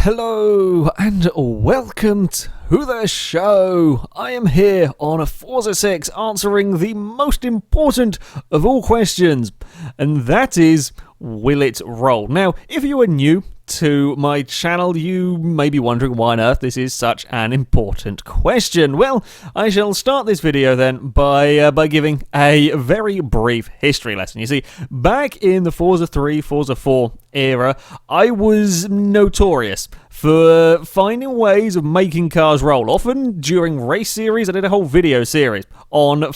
Hello and welcome to the show. I am here on a Forza 6 answering the most important of all questions, and that is, will it roll? Now, if you are new to my channel, you may be wondering why on earth this is such an important question. Well, I shall start this video then by giving a very brief history lesson. You see, back in the Forza 3, Forza 4 era, I was notorious for finding ways of making cars roll. Often during race series, I did a whole video series on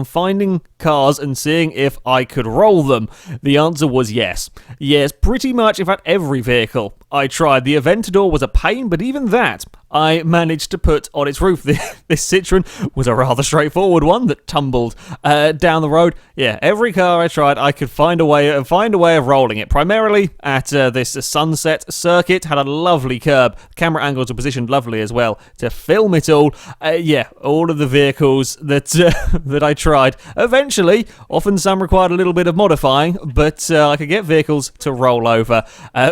finding cars and seeing if I could roll them. The answer was yes. Yes, pretty much, in fact, every vehicle I tried. The Aventador was a pain, but even that I managed to put on its roof. This Citroen was a rather straightforward one that tumbled down the road. Yeah, every car I tried, I could find a way of rolling it. Primarily at this Sunset circuit, had a lovely curb. Camera angles were positioned lovely as well to film it all. Yeah, all of the vehicles that that I tried. Eventually, often some required a little bit of modifying, but I could get vehicles to roll over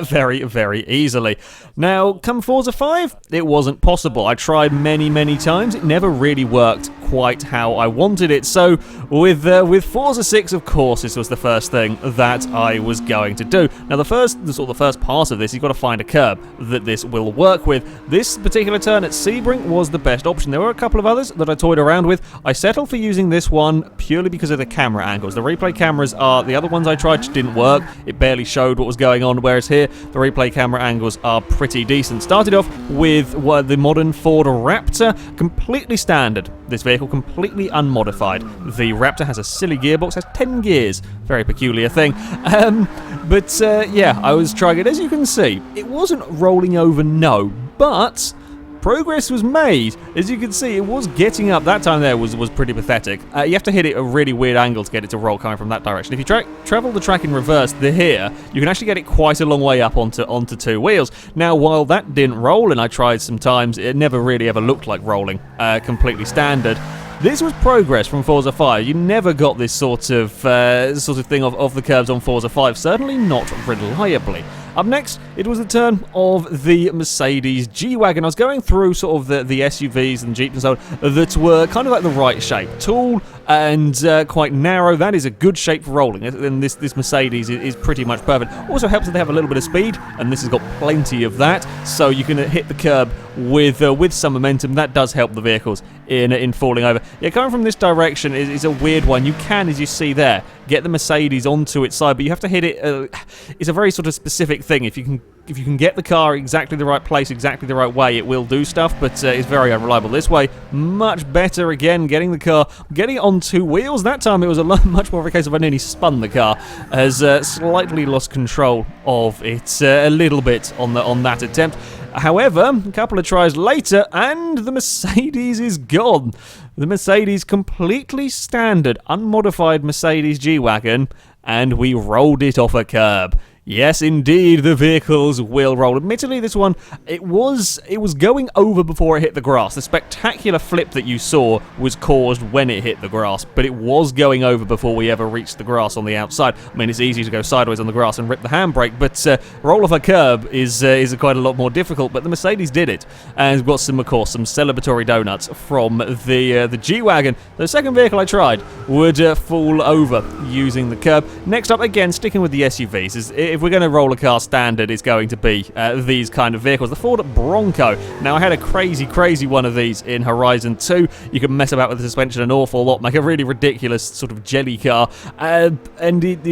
very, very easily. Now, come Forza 5, it wasn't possible. I tried many times. It never really worked quite how I wanted it. So with Forza 6, of course, this was the first thing that I was going to do. Now, the first part of this, you've got to find a curb that this will work with. This particular turn at Sebring was the best option. There were a couple of others that I toyed around with. I settled for using this one purely because of the camera angles. The replay cameras the other ones I tried just didn't work. It barely showed what was going on, whereas here, the replay camera angles are pretty decent. Started off with the modern Ford Raptor, completely standard. This vehicle completely unmodified. The Raptor has a silly gearbox, has 10 gears. Very peculiar thing. Yeah, I was trying it. As you can see, it wasn't rolling over, no, but progress was made. As you can see, it was getting up. That time there was pretty pathetic. You have to hit it at a really weird angle to get it to roll coming from that direction. If you travel the track in reverse here, you can actually get it quite a long way up onto two wheels. Now, while that didn't roll, and I tried some times, it never really ever looked like rolling completely standard. This was progress from Forza 5. You never got this sort of thing of the curbs on Forza 5, certainly not reliably. Up next, it was the turn of the Mercedes G Wagon. I was going through sort of the SUVs and Jeeps and so on that were kind of like the right shape. Tall and quite narrow. That is a good shape for rolling. And this Mercedes is pretty much perfect. Also helps that they have a little bit of speed, and this has got plenty of that, so you can hit the curb with some momentum. That does help the vehicles in falling over. Yeah, coming from this direction is a weird one. You can, as you see there, get the Mercedes onto its side, but you have to hit it. It's a very sort of specific thing. If you can get the car exactly the right place, exactly the right way, it will do stuff, but it's very unreliable. This way, much better. Again, getting it on two wheels. That time it was much more of a case of I nearly spun the car, as slightly lost control of it a little bit on that attempt. However, a couple of tries later, and the Mercedes is gone. The Mercedes, completely standard, unmodified Mercedes G-Wagon, and we rolled it off a curb. Yes, indeed, the vehicles will roll. Admittedly, this one, it was going over before it hit the grass. The spectacular flip that you saw was caused when it hit the grass, but it was going over before we ever reached the grass on the outside. I mean, it's easy to go sideways on the grass and rip the handbrake, but roll off a curb is quite a lot more difficult, but the Mercedes did it. And we've got some celebratory donuts from the G-Wagon. The second vehicle I tried would fall over using the curb. Next up, again, sticking with the SUVs, if we're going to roll a car standard, it's going to be these kind of vehicles. The Ford Bronco. Now, I had a crazy one of these in Horizon 2. You can mess about with the suspension an awful lot, make a really ridiculous sort of jelly car, and it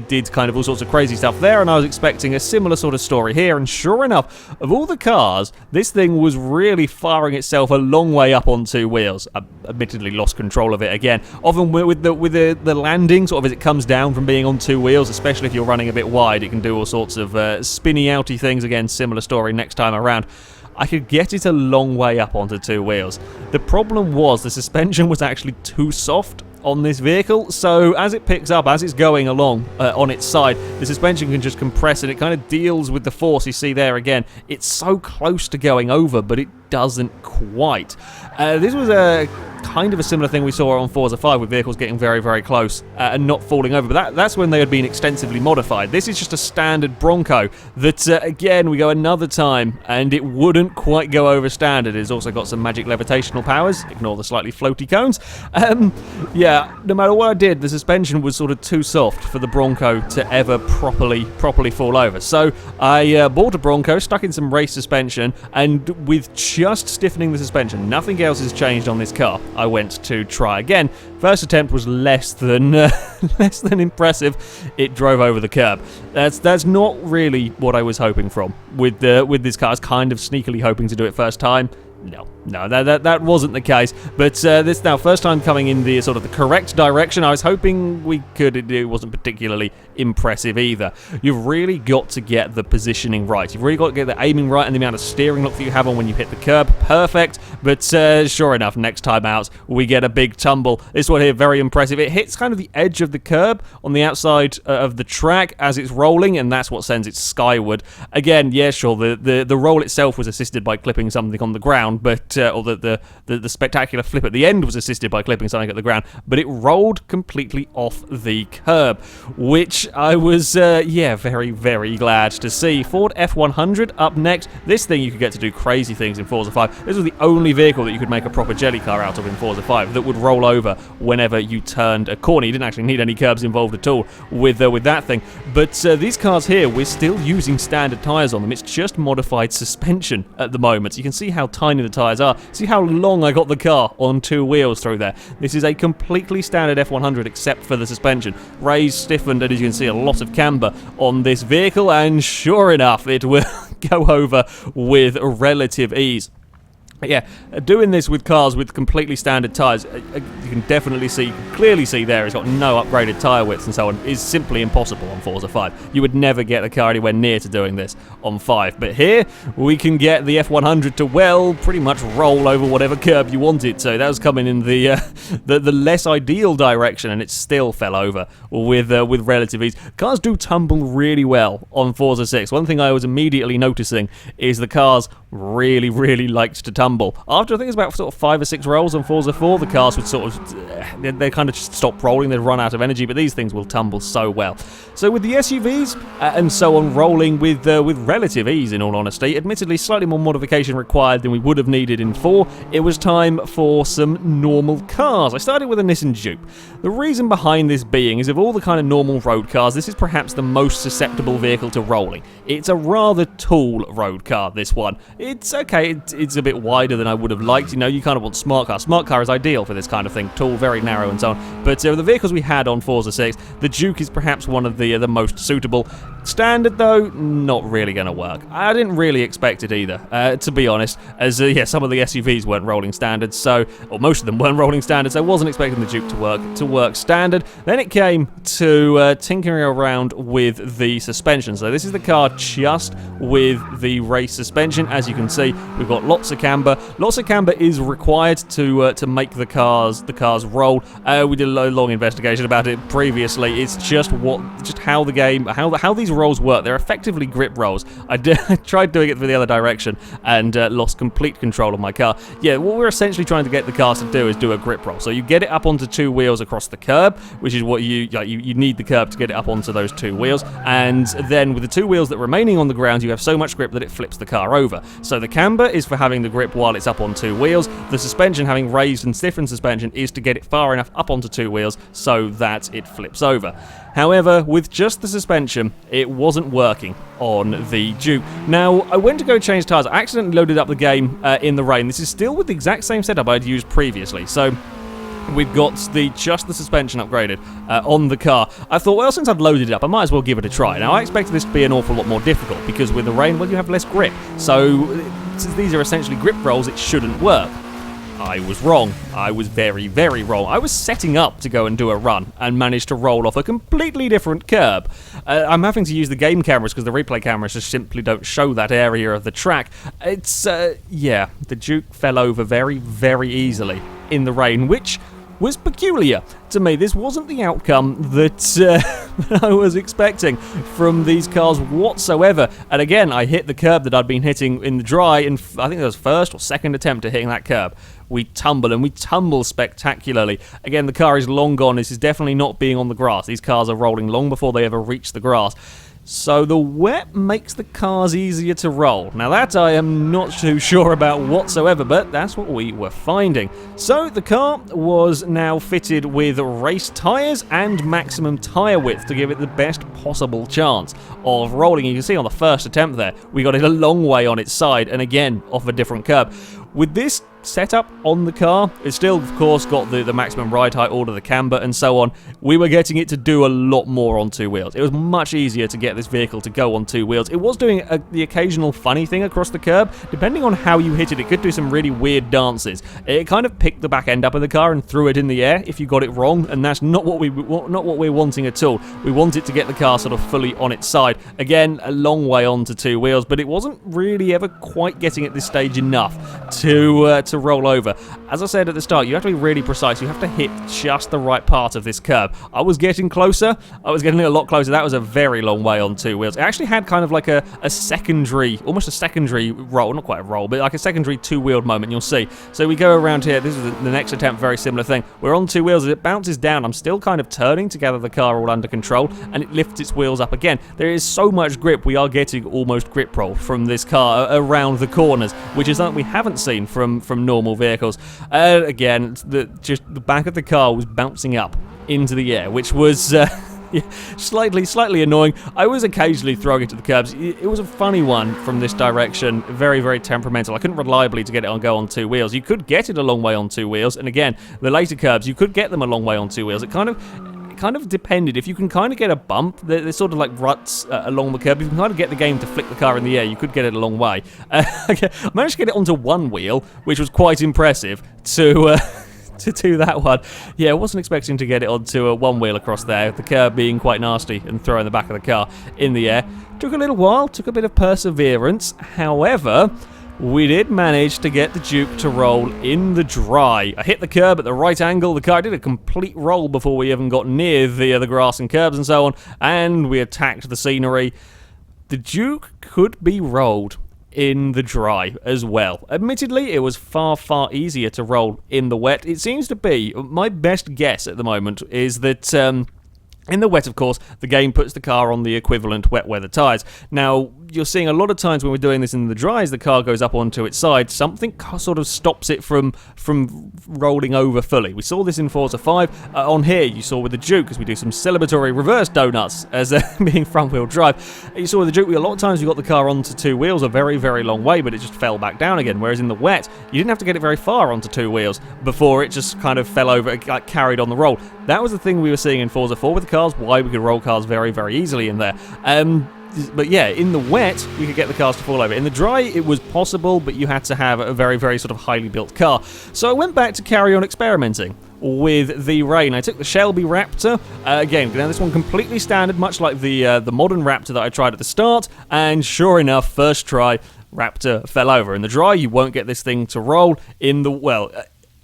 did kind of all sorts of crazy stuff there, and I was expecting a similar sort of story here, and sure enough, of all the cars, this thing was really firing itself a long way up on two wheels. I admittedly lost control of it again. Often with the landing, sort of as it comes down from being on two wheels, especially if you're running a bit wide, it can do all sorts of spinny outy things. Again, similar story next time around. I could get it a long way up onto two wheels. The problem was the suspension was actually too soft on this vehicle, so as it picks up, as it's going along on its side, the suspension can just compress, and it kind of deals with the force. You see there again, it's so close to going over, but it doesn't quite. This was a kind of a similar thing we saw on Forza 5 with vehicles getting very, very close and not falling over, but that's when they had been extensively modified. This is just a standard Bronco that, again, we go another time, and it wouldn't quite go over standard. It's also got some magic levitational powers. Ignore the slightly floaty cones. Yeah, no matter what I did, the suspension was sort of too soft for the Bronco to ever properly fall over. So I bought a Bronco, stuck in some race suspension, and with just stiffening the suspension, nothing else has changed on this car, I went to try again. First attempt was less than impressive. It drove over the curb. That's not really what I was hoping from with this car. I was kind of sneakily hoping to do it first time. No, that wasn't the case. But this now first time coming in the sort of the correct direction. I was hoping we could. It wasn't particularly impressive either. You've really got to get the positioning right. You've really got to get the aiming right and the amount of steering lock that you have on when you hit the curb. Perfect. But sure enough, next time out we get a big tumble. This one here, very impressive. It hits kind of the edge of the curb on the outside of the track as it's rolling, and that's what sends it skyward. Again, yeah, sure. The roll itself was assisted by clipping something on the ground, but or the spectacular flip at the end was assisted by clipping something at the ground, but it rolled completely off the curb, which I was, very, very glad to see. Ford F100 up next. This thing you could get to do crazy things in Forza 5. This was the only vehicle that you could make a proper jelly car out of in Forza 5 that would roll over whenever you turned a corner. You didn't actually need any curbs involved at all with that thing. But these cars here, we're still using standard tyres on them. It's just modified suspension at the moment. So you can see how tiny the tyres are. See how long I got the car on two wheels through there. This is a completely standard F100 except for the suspension. Raised, stiffened, and as you can see, a lot of camber on this vehicle, and sure enough, it will go over with relative ease. Yeah, doing this with cars with completely standard tyres, you can definitely see, clearly see there, it's got no upgraded tyre widths and so on, is simply impossible on Forza 5. You would never get the car anywhere near to doing this on 5. But here, we can get the F100 to, well, pretty much roll over whatever curb you want it to. That was coming in the less ideal direction, and it still fell over with relative ease. Cars do tumble really well on Forza 6. One thing I was immediately noticing is the cars really, really liked to tumble. After I think it's about sort of 5 or 6 rolls on Forza 4, the cars would sort of, they kind of just stop rolling, they'd run out of energy, but these things will tumble so well. So with the SUVs and so on rolling with relative ease, in all honesty, admittedly slightly more modification required than we would have needed in 4, it was time for some normal cars. I started with a Nissan Juke. The reason behind this being is of all the kind of normal road cars, this is perhaps the most susceptible vehicle to rolling. It's a rather tall road car, this one. It's okay, it's a bit wider than I would have liked. You know, you kind of want smart car. Smart car is ideal for this kind of thing. Tall, very narrow and so on. But the vehicles we had on Forza 6, the Juke is perhaps one of the most suitable. Standard, though, not really going to work. I didn't really expect it either, to be honest, as some of the SUVs weren't rolling standard, or most of them weren't rolling standard, so I wasn't expecting the Juke to work standard. Then it came to tinkering around with the suspension. So this is the car just with the race suspension. As you can see, we've got lots of camber. Lots of camber is required to make the cars roll. We did a long investigation about it previously. It's just how the game, how these rolls work. They're effectively grip rolls. I tried doing it for the other direction and lost complete control of my car. Yeah, what we're essentially trying to get the cars to do is do a grip roll. So you get it up onto two wheels across the curb, which is what you need the curb to get it up onto those two wheels, and then with the two wheels that are remaining on the ground, you have so much grip that it flips the car over. So the camber is for having the grip while it's up on two wheels. The suspension, having raised and stiffened suspension, is to get it far enough up onto two wheels so that it flips over. However, with just the suspension, it wasn't working on the Juke. Now, I went to go change tyres. I accidentally loaded up the game in the rain. This is still with the exact same setup I'd used previously. So we've got just the suspension upgraded on the car. I thought, well, since I've loaded it up, I might as well give it a try. Now, I expected this to be an awful lot more difficult because with the rain, well, you have less grip. So, since these are essentially grip rolls, it shouldn't work. I was wrong. I was very, very wrong. I was setting up to go and do a run and managed to roll off a completely different curb. I'm having to use the game cameras because the replay cameras just simply don't show that area of the track. It's, the Juke fell over very, very easily in the rain, which was peculiar to me. This wasn't the outcome that I was expecting from these cars whatsoever. And again, I hit the curb that I'd been hitting in the dry, and I think it was first or second attempt at hitting that curb. We tumble, and we tumble spectacularly. Again, the car is long gone. This is definitely not being on the grass. These cars are rolling long before they ever reach the grass. So the wet makes the cars easier to roll. Now that I am not too sure about whatsoever, but that's what we were finding. So the car was now fitted with race tyres and maximum tyre width to give it the best possible chance of rolling. You can see on the first attempt there, we got it a long way on its side, and again, off a different curb. With this setup on the car, it's still, of course, got the maximum ride height, all of the camber, and so on. We were getting it to do a lot more on two wheels. It was much easier to get this vehicle to go on two wheels. It was doing the occasional funny thing across the curb. Depending on how you hit it, it could do some really weird dances. It kind of picked the back end up of the car and threw it in the air if you got it wrong, and that's not what we're wanting at all. We want it to get the car sort of fully on its side. Again, a long way on to two wheels, but it wasn't really ever quite getting at this stage enough to roll over. As I said at the start, you have to be really precise. You have to hit just the right part of this curb. I was getting closer. I was getting a lot closer. That was a very long way on two wheels. It actually had kind of like a secondary, almost a secondary roll, not quite a roll, but like a secondary two-wheeled moment, you'll see. So we go around here. This is the next attempt, very similar thing. We're on two wheels. As it bounces down, I'm still kind of turning to gather the car all under control, and it lifts its wheels up again. There is so much grip. We are getting almost grip roll from this car around the corners, which is something we haven't seen from normal vehicles. Again, just the back of the car was bouncing up into the air, which was slightly annoying. I was occasionally throwing it to the curbs. It was a funny one from this direction, very, very temperamental. I couldn't reliably to get it on go on two wheels. You could get it a long way on two wheels, and again, the later curbs, you could get them a long way on two wheels. It kind of depended. If you can kind of get a bump, there's sort of like ruts along the curb. If you can kind of get the game to flick the car in the air, you could get it a long way. Okay, I managed to get it onto one wheel, which was quite impressive to do that one. Yeah, I wasn't expecting to get it onto a one wheel across there, the curb being quite nasty and throwing the back of the car in the air. Took a little while, took a bit of perseverance. However, we did manage to get the Juke to roll in the dry. I hit the curb at the right angle. The car did a complete roll before we even got near the grass and curbs and so on, and we attacked the scenery. The Juke could be rolled in the dry as well. Admittedly, it was far, far easier to roll in the wet. It seems to be, my best guess at the moment is that in the wet, of course, the game puts the car on the equivalent wet weather tyres. Now, you're seeing a lot of times when we're doing this in the dry, as the car goes up onto its side, something sort of stops it from rolling over fully. We saw this in Forza 5. On here, you saw with the Juke, as we do some celebratory reverse donuts as being front-wheel drive. You saw with the Juke, a lot of times you got the car onto two wheels a very, very long way, but it just fell back down again. Whereas in the wet, you didn't have to get it very far onto two wheels before it just kind of fell over, it got carried on the roll. That was the thing we were seeing in Forza 4 with the cars, why we could roll cars very, very easily in there. But yeah, in the wet, we could get the cars to fall over. In the dry, it was possible, but you had to have a very, very sort of highly built car. So I went back to carry on experimenting with the rain. I took the Shelby Raptor. Again, now this one completely standard, much like the modern Raptor that I tried at the start. And sure enough, first try, Raptor fell over. In the dry, you won't get this thing to roll. In the, well...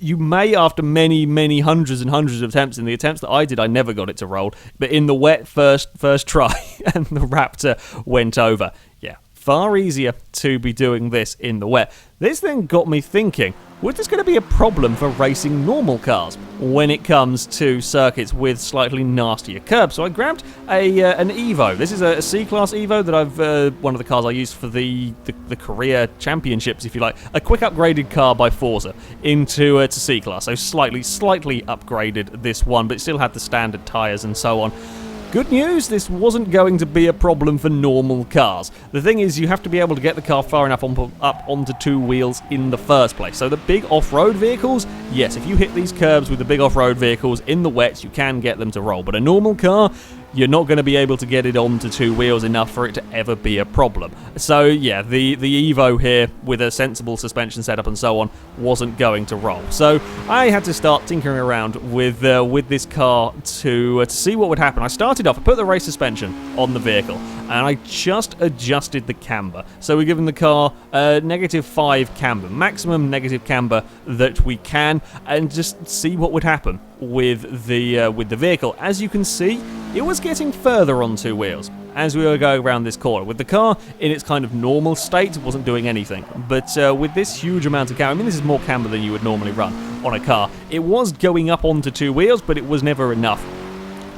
you may, after many, many hundreds and hundreds of attempts. In the attempts that I did, I never got it to roll. But in the wet, first try, and the Raptor went over. Yeah, far easier to be doing this in the wet. This then got me thinking, was this going to be a problem for racing normal cars when it comes to circuits with slightly nastier curbs? So I grabbed an Evo. This is a C-Class Evo that I've one of the cars I used for the career championships, if you like. A quick upgraded car by Forza into to C-Class. So slightly upgraded this one, but it still had the standard tyres and so on. Good news, this wasn't going to be a problem for normal cars. The thing is, you have to be able to get the car far enough up onto two wheels in the first place. So the big off-road vehicles, yes, if you hit these curbs with the big off-road vehicles in the wet, you can get them to roll. But a normal car, you're not going to be able to get it onto two wheels enough for it to ever be a problem. So yeah, the Evo here, with a sensible suspension setup and so on, wasn't going to roll. So I had to start tinkering around with this car to see what would happen. I started off, I put the race suspension on the vehicle, and I just adjusted the camber. So we're giving the car -5 camber, maximum negative camber that we can, and just see what would happen with the vehicle. As you can see, it was getting further on two wheels as we were going around this corner. With the car in its kind of normal state, it wasn't doing anything. But with this huge amount of camber, I mean, this is more camber than you would normally run on a car. It was going up onto two wheels, but it was never enough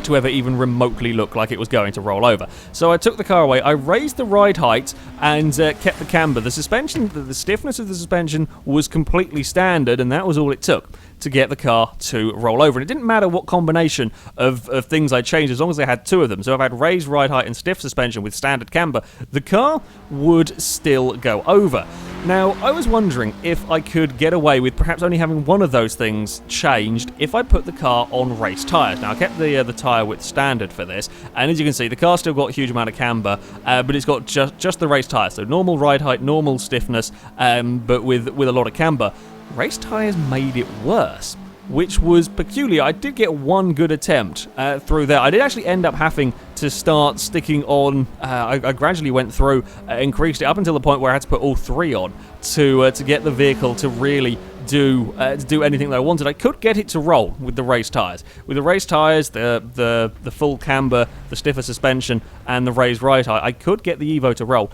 to ever even remotely look like it was going to roll over. So I took the car away, I raised the ride height and kept the camber. The suspension, the stiffness of the suspension was completely standard, and that was all it took to get the car to roll over. And it didn't matter what combination of things I changed, as long as I had two of them. So if I had raised ride height and stiff suspension with standard camber, the car would still go over. Now, I was wondering if I could get away with perhaps only having one of those things changed if I put the car on race tyres. Now, I kept the tyre width standard for this, and as you can see, the car's still got a huge amount of camber, but it's got just the race tyres. So normal ride height, normal stiffness, but with a lot of camber. Race tyres made it worse, which was peculiar. I did get one good attempt through there. I did actually end up having to start sticking on. I gradually went through, increased it up until the point where I had to put all three on to get the vehicle to really do anything that I wanted. I could get it to roll with the race tyres. With the race tyres, the full camber, the stiffer suspension, and the raised ride height, I could get the Evo to roll.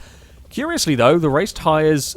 Curiously though, the race tyres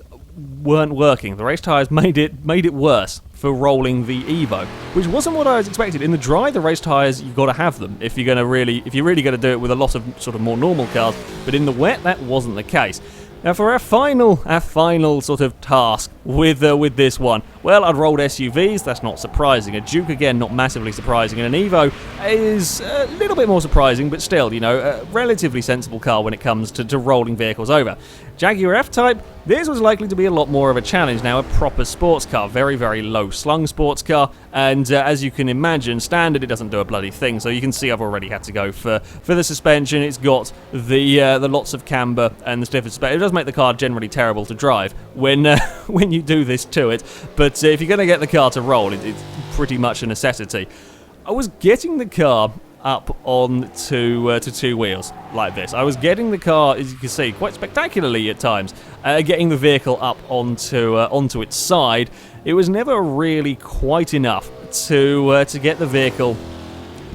weren't working. The race tyres made it worse for rolling the Evo, which wasn't what I was expecting. In the dry, the race tyres, you've got to have them if you're really going to do it with a lot of sort of more normal cars. But in the wet, that wasn't the case. Now for our final sort of task with this one, well, I'd rolled SUVs, that's not surprising. A Juke, again, not massively surprising, and an Evo is a little bit more surprising, but still, you know, a relatively sensible car when it comes to rolling vehicles over. Jaguar F-Type, this was likely to be a lot more of a challenge now, a proper sports car, very, very low slung sports car, and as you can imagine, standard, it doesn't do a bloody thing, so you can see I've already had to go for the suspension. It's got the lots of camber and the stiffer suspension. It does make the car generally terrible to drive when you do this to it, but if you're going to get the car to roll, it's pretty much a necessity. I was getting the car up on to two wheels like this. I was getting the car, as you can see, quite spectacularly at times, getting the vehicle up onto its side. It was never really quite enough to get the vehicle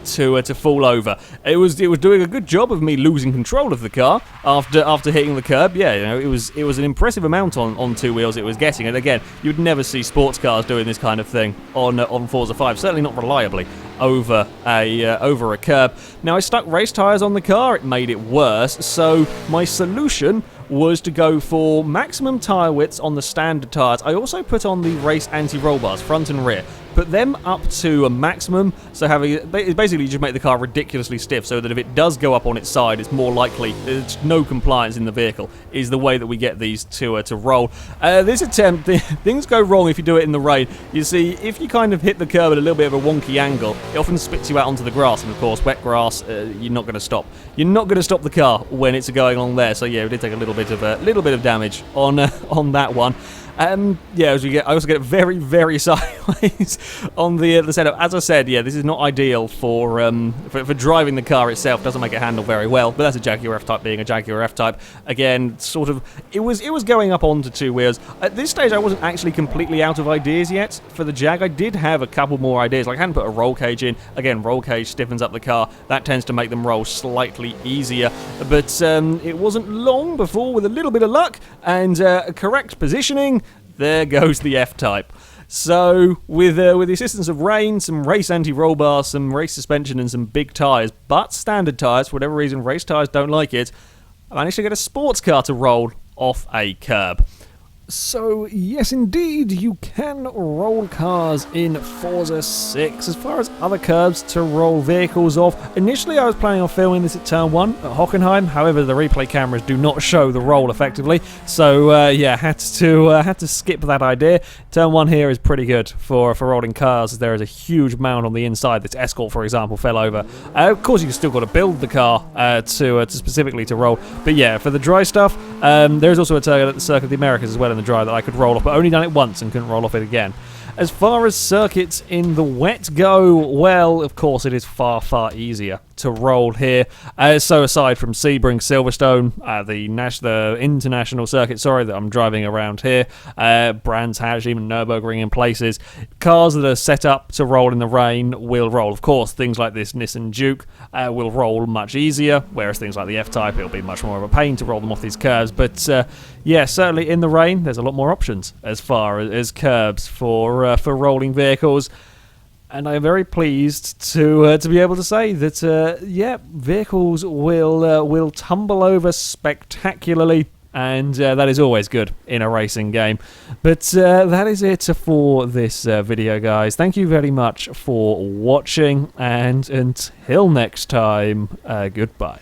to fall over. It was doing a good job of me losing control of the car after hitting the curb. Yeah, you know, it was an impressive amount on two wheels it was getting. And again, you'd never see sports cars doing this kind of thing on Forza 5. Certainly not reliably over a curb. Now I stuck race tyres on the car. It made it worse. So my solution was to go for maximum tyre widths on the standard tyres. I also put on the race anti-roll bars, front and rear. Put them up to a maximum, so basically just make the car ridiculously stiff so that if it does go up on its side, it's more likely there's no compliance in the vehicle, is the way that we get these to roll. This attempt, things go wrong if you do it in the rain. You see, if you kind of hit the curb at a little bit of a wonky angle, it often spits you out onto the grass, and of course, wet grass, you're not going to stop. You're not going to stop the car when it's going along there, so yeah, we did take a little bit of damage on that one. Yeah, I also get very, very sideways on the setup. As I said, yeah, this is not ideal for driving the car itself. Doesn't make it handle very well, but that's a Jaguar F-Type being a Jaguar F-Type. Again, sort of, it was going up onto two wheels. At this stage, I wasn't actually completely out of ideas yet for the Jag. I did have a couple more ideas. Like I hadn't put a roll cage in. Again, roll cage stiffens up the car. That tends to make them roll slightly easier. But it wasn't long before, with a little bit of luck and correct positioning, there goes the F-Type. So, with the assistance of rain, some race anti-roll bars, some race suspension, and some big tyres, but standard tyres, for whatever reason, race tyres don't like it, I managed to get a sports car to roll off a curb. So, yes indeed, you can roll cars in Forza 6. As far as other curbs to roll vehicles off, initially I was planning on filming this at Turn 1 at Hockenheim, however the replay cameras do not show the roll effectively, so yeah, had to skip that idea. Turn 1 here is pretty good for rolling cars, as there is a huge mound on the inside. This Escort, for example, fell over. Of course, you've still got to build the car to specifically to roll, but yeah, for the dry stuff, there's also a turn at the Circuit of the Americas as well in the dry that I could roll off, but only done it once and couldn't roll off it again. As far as circuits in the wet go, well, of course it is far, far easier to roll here. So aside from Sebring, Silverstone, the international circuit, that I'm driving around here, Brands Hatch, even Nürburgring in places, cars that are set up to roll in the rain will roll. Of course, things like this Nissan Juke will roll much easier, whereas things like the F-Type, it'll be much more of a pain to roll them off these curves. But yeah, certainly in the rain, there's a lot more options as far as curbs for rolling vehicles. And I'm very pleased to be able to say that yeah, vehicles will tumble over spectacularly, and that is always good in a racing game. But that is it for this video, guys. Thank you very much for watching, and until next time, goodbye.